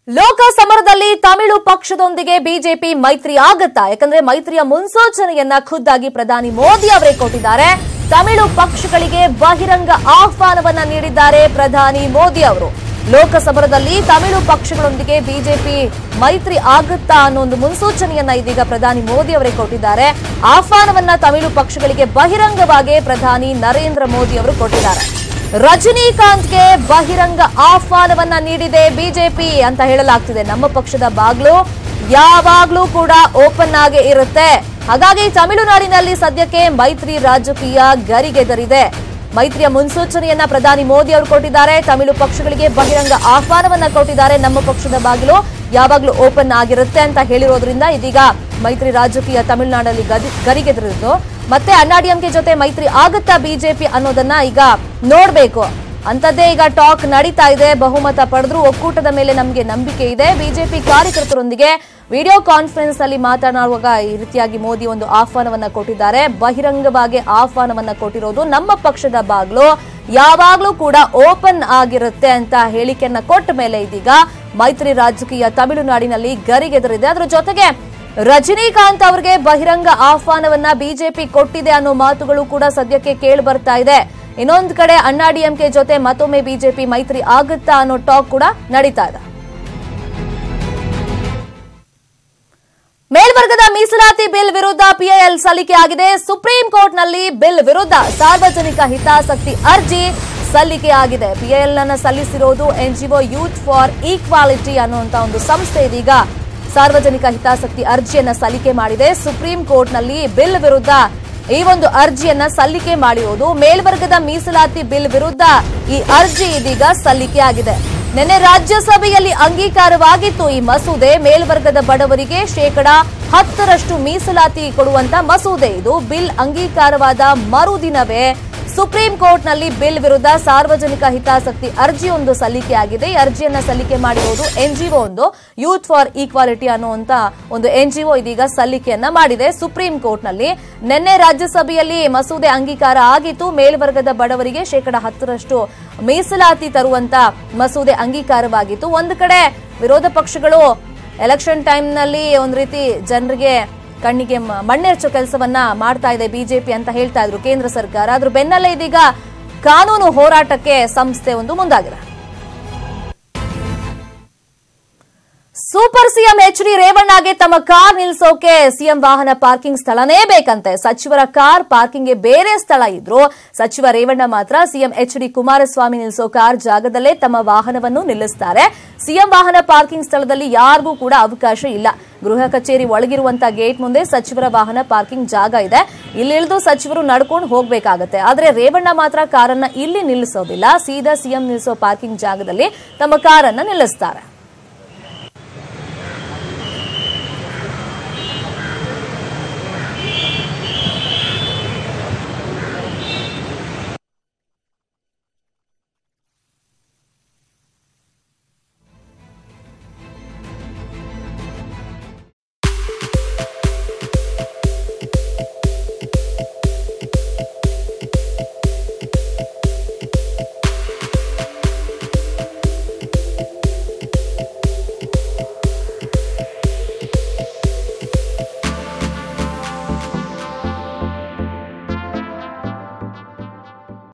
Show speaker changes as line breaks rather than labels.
ಲೋಕ ಸಮರದಲ್ಲಿ ತಮಿಳು ಪಕ್ಷದೊಂದಿಗೆ ಬಿಜೆಪಿ ಮೈತ್ರಿ ಆಗುತ್ತಾ? ಯಾಕಂದ್ರೆ ಮೈತ್ರಿಯ ಮುನ್ಸೂಚನೆಯನ್ನ ಖುದ್ದಾಗಿ ಪ್ರಧಾನಿ ಮೋದಿ ಅವರೇ ಕೊಟ್ಟಿದ್ದಾರೆ. ತಮಿಳು ಪಕ್ಷಗಳಿಗೆ ಬಹಿರಂಗ ಆಹ್ವಾನವನ್ನ ನೀಡಿದ್ದಾರೆ ಪ್ರಧಾನಿ ಮೋದಿ ಅವರು. ಲೋಕಸಭಾದಲ್ಲಿ ತಮಿಳು ಪಕ್ಷಗಳೊಂದಿಗೆ ಬಿಜೆಪಿ ಮೈತ್ರಿ ಆಗುತ್ತಾ ಅನ್ನೋ ಒಂದು ಮುನ್ಸೂಚನೆಯನ್ನ ಇದೀಗ ಪ್ರಧಾನಿ ಮೋದಿ ಅವರೇ ಕೊಟ್ಟಿದ್ದಾರೆ. ಆಹ್ವಾನವನ್ನ ತಮಿಳು ಪಕ್ಷಗಳಿಗೆ ಬಹಿರಂಗವಾಗಿ ಪ್ರಧಾನಿ ನರೇಂದ್ರ ಮೋದಿ ಅವರು ಕೊಟ್ಟಿದ್ದಾರೆ. ರಜನಿಕಾಂತ್ಗೆ ಬಹಿರಂಗ ಆಹ್ವಾನವನ್ನ ನೀಡಿದೆ ಬಿಜೆಪಿ ಅಂತ ಹೇಳಲಾಗ್ತಿದೆ. ನಮ್ಮ ಪಕ್ಷದ ಬಾಗ್ಲು ಯಾವಾಗ್ಲೂ ಕೂಡ ಓಪನ್ ಆಗೇ ಇರುತ್ತೆ. ಹಾಗಾಗಿ ತಮಿಳುನಾಡಿನಲ್ಲಿ ಸದ್ಯಕ್ಕೆ ಮೈತ್ರಿ ರಾಜಕೀಯ ಗರಿಗೆದರಿದೆ. ಮೈತ್ರಿಯ ಮುನ್ಸೂಚನೆಯನ್ನ ಪ್ರಧಾನಿ ಮೋದಿ ಅವರು ಕೊಟ್ಟಿದ್ದಾರೆ. ತಮಿಳು ಪಕ್ಷಗಳಿಗೆ ಬಹಿರಂಗ ಆಹ್ವಾನವನ್ನ ಕೊಟ್ಟಿದ್ದಾರೆ. ನಮ್ಮ ಪಕ್ಷದ ಬಾಗಿಲು ಯಾವಾಗ್ಲೂ ಓಪನ್ ಆಗಿರುತ್ತೆ ಅಂತ ಹೇಳಿರೋದ್ರಿಂದ ಇದೀಗ ಮೈತ್ರಿ ರಾಜಕೀಯ ತಮಿಳುನಾಡಲ್ಲಿ ಗರಿಗೆದರಿದ್ದು. ಮತ್ತೆ ಅಣ್ಣಾಡಿಎಂಕೆ ಜೊತೆ ಮೈತ್ರಿ ಆಗುತ್ತಾ ಬಿಜೆಪಿ ಅನ್ನೋದನ್ನ ಈಗ ನೋಡ್ಬೇಕು. ಅಂತದ್ದೇ ಈಗ ಟಾಕ್ ನಡೀತಾ ಇದೆ. ಬಹುಮತ ಪಡೆದ್ರು ಒಕ್ಕೂಟದ ಮೇಲೆ ನಮಗೆ ನಂಬಿಕೆ ಇದೆ. ಬಿಜೆಪಿ ಕಾರ್ಯಕರ್ತರೊಂದಿಗೆ ವಿಡಿಯೋ ಕಾನ್ಫರೆನ್ಸ್ ಅಲ್ಲಿ ಮಾತನಾಡುವಾಗ ಈ ರೀತಿಯಾಗಿ ಮೋದಿ ಒಂದು ಆಹ್ವಾನವನ್ನ ಕೊಟ್ಟಿದ್ದಾರೆ. ಬಹಿರಂಗವಾಗಿ ಆಹ್ವಾನವನ್ನ ಕೊಟ್ಟಿರೋದು. ನಮ್ಮ ಪಕ್ಷದ ಬಾಗ್ಲು ಯಾವಾಗ್ಲೂ ಕೂಡ ಓಪನ್ ಆಗಿರುತ್ತೆ ಅಂತ ಹೇಳಿಕೆಯನ್ನ ಕೊಟ್ಟ ಮೇಲೆ ಇದೀಗ ಮೈತ್ರಿ ರಾಜಕೀಯ ತಮಿಳುನಾಡಿನಲ್ಲಿ ಗರಿಗೆದರಿದೆ. ಅದರ ಜೊತೆಗೆ ರಜನಿಕಾಂತ್ ಅವರಿಗೆ ಬಹಿರಂಗ ಆಹ್ವಾನವನ್ನ ಬಿಜೆಪಿ ಕೊಟ್ಟಿದೆ ಅನ್ನೋ ಮಾತುಗಳು ಕೂಡ ಸದ್ಯಕ್ಕೆ ಕೇಳಿ ಬರ್ತಾ ಇದೆ. ಇನ್ನೊಂದು ಕಡೆ ಅಣ್ಣಾಡಿಎಂಕೆ ಜೊತೆ ಮತ್ತೊಮ್ಮೆ ಬಿಜೆಪಿ ಮೈತ್ರಿ ಆಗುತ್ತಾ ಅನ್ನೋ ಟಾಕ್ ಕೂಡ ನಡೀತಾ ಇದೆ. ಮೇಲ್ವರ್ಗದ ಮೀಸಲಾತಿ ಬಿಲ್ ವಿರುದ್ಧ ಪಿಐಎಲ್ ಸಲ್ಲಿಕೆ ಆಗಿದೆ. ಸುಪ್ರೀಂ ಕೋರ್ಟ್ನಲ್ಲಿ ಬಿಲ್ ವಿರುದ್ಧ ಸಾರ್ವಜನಿಕ ಹಿತಾಸಕ್ತಿ ಅರ್ಜಿ ಸಲ್ಲಿಕೆ ಆಗಿದೆ. ಪಿಐಎಲ್ ಅನ್ನು ಸಲ್ಲಿಸಿರೋದು ಎನ್ಜಿಒ ಯೂತ್ ಫಾರ್ ಈಕ್ವಾಲಿಟಿ ಅನ್ನುವಂತ ಒಂದು ಸಂಸ್ಥೆ ಇದೀಗ ಸಾರ್ವಜನಿಕ ಹಿತಾಸಕ್ತಿ ಅರ್ಜಿಯನ್ನ ಸಲ್ಲಿಕೆ ಮಾಡಿದೆ. ಸುಪ್ರೀಂ ಕೋರ್ಟ್ನಲ್ಲಿ ಬಿಲ್ ವಿರುದ್ಧ ಈ ಒಂದು ಅರ್ಜಿಯನ್ನ ಸಲ್ಲಿಕೆ ಮಾಡಿರೋದು. ಮೇಲ್ವರ್ಗದ ಮೀಸಲಾತಿ ಬಿಲ್ ವಿರುದ್ಧ ಈ ಅರ್ಜಿ ಇದೀಗ ಸಲ್ಲಿಕೆ ಆಗಿದೆ. ನಿನ್ನೆ ರಾಜ್ಯಸಭೆಯಲ್ಲಿ ಅಂಗೀಕಾರವಾಗಿತ್ತು ಈ ಮಸೂದೆ. ಮೇಲ್ವರ್ಗದ ಬಡವರಿಗೆ 10% ಮೀಸಲಾತಿ ಕೊಡುವಂತ ಮಸೂದೆ ಇದು. ಬಿಲ್ ಅಂಗೀಕಾರವಾದ ಮರುದಿನವೇ ಸುಪ್ರೀಂ ಕೋರ್ಟ್ನಲ್ಲಿ ಬಿಲ್ ವಿರುದ್ಧ ಸಾರ್ವಜನಿಕ ಹಿತಾಸಕ್ತಿ ಅರ್ಜಿಯೊಂದು ಸಲ್ಲಿಕೆ ಆಗಿದೆ. ಈ ಅರ್ಜಿಯನ್ನ ಸಲ್ಲಿಕೆ ಮಾಡಿರುವುದು ಎನ್ಜಿಒ ಒಂದು ಯೂತ್ ಫಾರ್ ಈಕ್ವಾಲಿಟಿ ಅನ್ನುವಂತ ಒಂದು ಎನ್ಜಿಒ ಇದೀಗ ಸಲ್ಲಿಕೆಯನ್ನ ಮಾಡಿದೆ ಸುಪ್ರೀಂ ಕೋರ್ಟ್ನಲ್ಲಿ. ನಿನ್ನೆ ರಾಜ್ಯಸಭೆಯಲ್ಲಿ ಮಸೂದೆ ಅಂಗೀಕಾರ ಆಗಿತ್ತು. ಮೇಲ್ವರ್ಗದ ಬಡವರಿಗೆ 10% ಮೀಸಲಾತಿ ತರುವಂತ ಮಸೂದೆ ಅಂಗೀಕಾರವಾಗಿತ್ತು. ಒಂದು ಕಡೆ ವಿರೋಧ ಪಕ್ಷಗಳು ಎಲೆಕ್ಷನ್ ಟೈಮ್ನಲ್ಲಿ ಒಂದ್ ರೀತಿ ಜನರಿಗೆ ಕಣ್ಣಿಗೆ ಮಣ್ಣೆರಚೋ ಕೆಲಸವನ್ನ ಮಾಡ್ತಾ ಇದೆ ಬಿಜೆಪಿ ಅಂತ ಹೇಳ್ತಾ ಇದ್ರು ಕೇಂದ್ರ ಸರ್ಕಾರ. ಅದ್ರ ಬೆನ್ನಲ್ಲೇ ಇದೀಗ ಕಾನೂನು ಹೋರಾಟಕ್ಕೆ ಸಂಸ್ಥೆ ಒಂದು ಮುಂದಾಗಿದೆ. Super CM H D. ರೇವಣ್ಣಗೆ ತಮ್ಮ ಕಾರ್ ನಿಲ್ಸೋಕೆ ಸಿಎಂ ವಾಹನ ಪಾರ್ಕಿಂಗ್ ಸ್ಥಳನೇ ಬೇಕಂತೆ. ಸಚಿವರ ಕಾರ್ ಪಾರ್ಕಿಂಗ್ಗೆ ಬೇರೆ ಸ್ಥಳ ಇದ್ರು ಸಚಿವ ರೇವಣ್ಣ ಮಾತ್ರ ಸಿಎಂ ಎಚ್.ಡಿ. ಕುಮಾರಸ್ವಾಮಿ ನಿಲ್ಸೋ ಕಾರ್ ಜಾಗದಲ್ಲೇ ತಮ್ಮ ವಾಹನವನ್ನು ನಿಲ್ಲಿಸುತ್ತಾರೆ. ಸಿಎಂ ವಾಹನ ಪಾರ್ಕಿಂಗ್ ಸ್ಥಳದಲ್ಲಿ ಯಾರಿಗೂ ಕೂಡ ಅವಕಾಶ ಇಲ್ಲ. ಗೃಹ ಕಚೇರಿ ಒಳಗಿರುವಂತಹ ಗೇಟ್ ಮುಂದೆ ಸಚಿವರ ವಾಹನ ಪಾರ್ಕಿಂಗ್ ಜಾಗ ಇದೆ. ಇಲ್ಲಿಳಿದು ಸಚಿವರು ನಡ್ಕೊಂಡು ಹೋಗಬೇಕಾಗತ್ತೆ. ಆದ್ರೆ ರೇವಣ್ಣ ಮಾತ್ರ ಕಾರನ್ನ ಇಲ್ಲಿ ನಿಲ್ಲಿಸೋದಿಲ್ಲ. ಸೀದಾ ಸಿಎಂ ನಿಲ್ಲಿಸೋ ಪಾರ್ಕಿಂಗ್ ಜಾಗದಲ್ಲಿ ತಮ್ಮ ಕಾರನ್ನ ನಿಲ್ಲಿಸುತ್ತಾರೆ.